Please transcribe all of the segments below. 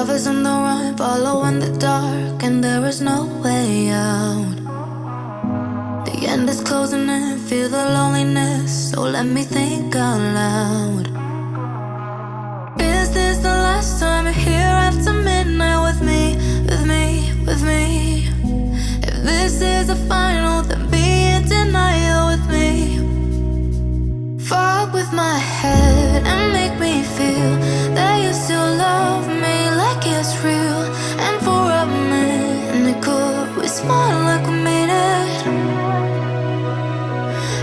Lovers on the run, follow in the dark, and there is no way out. The end is closing in, feel the loneliness, so let me think out loud. Is this the last time you're here after midnight with me, with me, with me? If this is the final, then be in denial with me. Fuck with my head and make me feel that you still love me like it's real. And for a minute could we smile like we made it?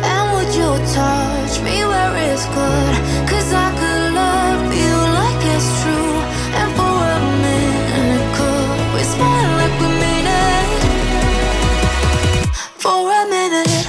And would you touch me where it's good? Cause I could love you like it's true. And for a minute could we smile like we made it? For a minute.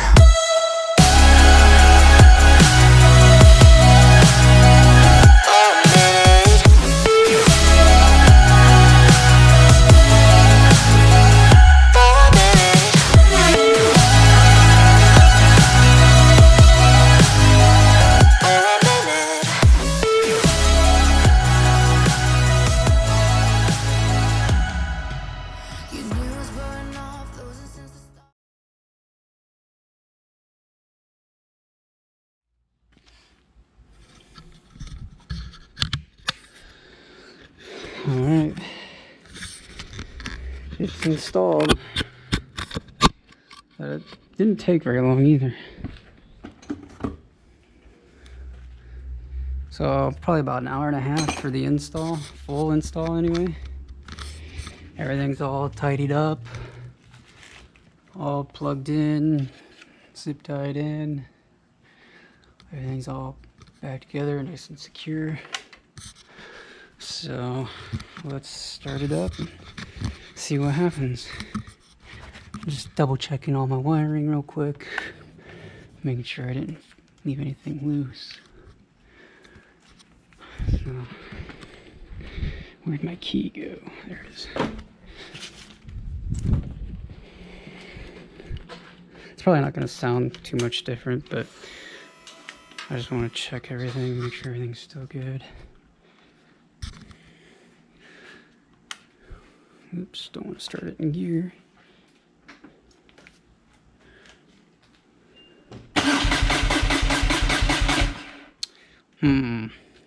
Alright, it's installed, but it didn't take very long either. So probably about an hour and a half for the install, full install anyway. Everything's all tidied up, all plugged in, zip tied in. Everything's all back together, nice and secure. So let's start it up and see what happens. Just double checking all my wiring real quick, making sure I didn't leave anything loose. So where'd my key go? There it is. It's probably not going to sound too much different, but I just want to check everything, make sure everything's still good. Oops, don't want to start it in gear.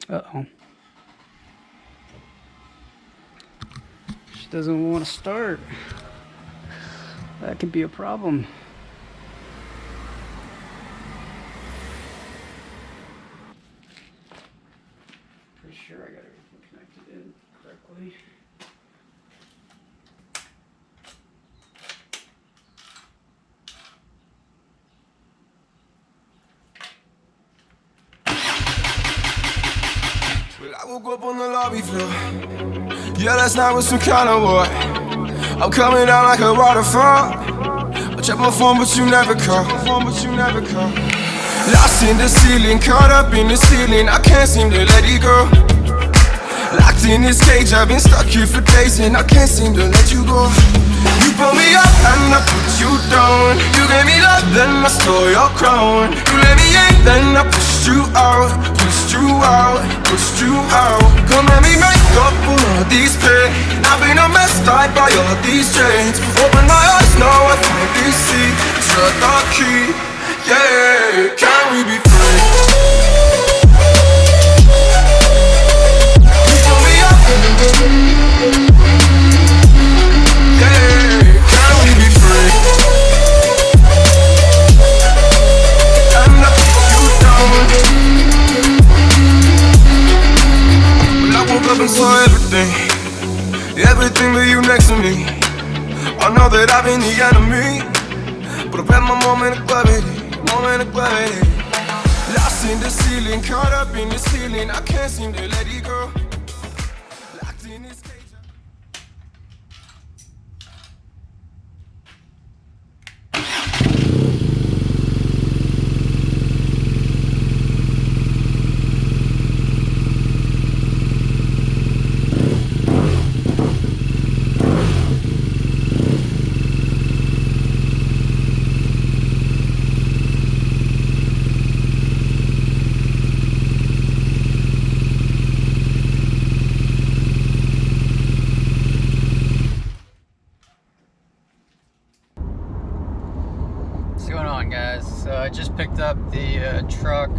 Uh-oh. She doesn't want to start. That could be a problem. Pretty sure I got everything connected in correctly. Well, I woke up on the lobby floor. Yeah, last night was some kind of war. I'm coming down like a waterfall. I check my phone, but you never call. Lost in the ceiling, caught up in the ceiling. I can't seem to let it go. Locked in this cage, I've been stuck here for days, and I can't seem to let you go. You pull me up and I put you down. You gave me love, then I stole your crown. You let me in, then I pushed you out. Come let me make up for all these pain. I've been a mess tied by all these chains. Open my eyes, now I finally see. Shut the key, yeah. Can we be free? You pull me up, yeah. Can we be free? And I put you down. Woke up and saw everything but you next to me. I know that I've been the enemy, but I've had my moment of gravity. Lost in the ceiling, caught up in the ceiling. I can't seem to let it go. Locked in this cage. guys. So I just picked up the truck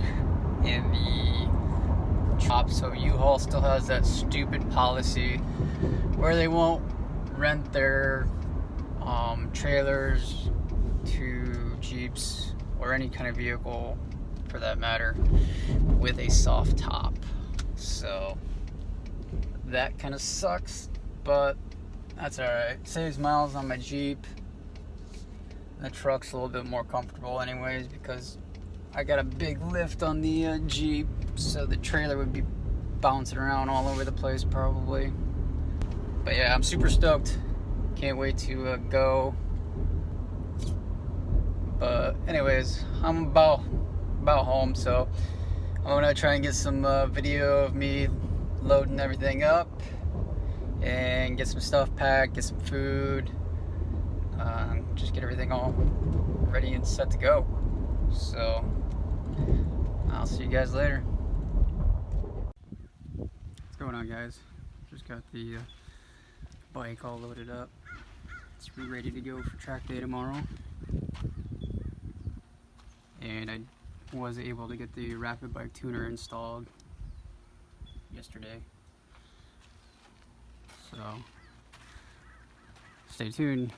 in the shop. So U-Haul still has that stupid policy where they won't rent their trailers to Jeeps or any kind of vehicle for that matter with a soft top. So that kind of sucks, but that's alright. Saves miles on my Jeep. The truck's a little bit more comfortable anyways because I got a big lift on the Jeep, so the trailer would be bouncing around all over the place probably. But yeah, I'm super stoked. Can't wait to go. But anyways, I'm about home, so I'm gonna try and get some video of me loading everything up and get some stuff packed, get some food, just get everything all ready and set to go. So I'll see you guys later. What's going on, guys? Just got the bike all loaded up. It's ready to go for track day tomorrow. And I was able to get the rapid bike tuner installed yesterday. So stay tuned.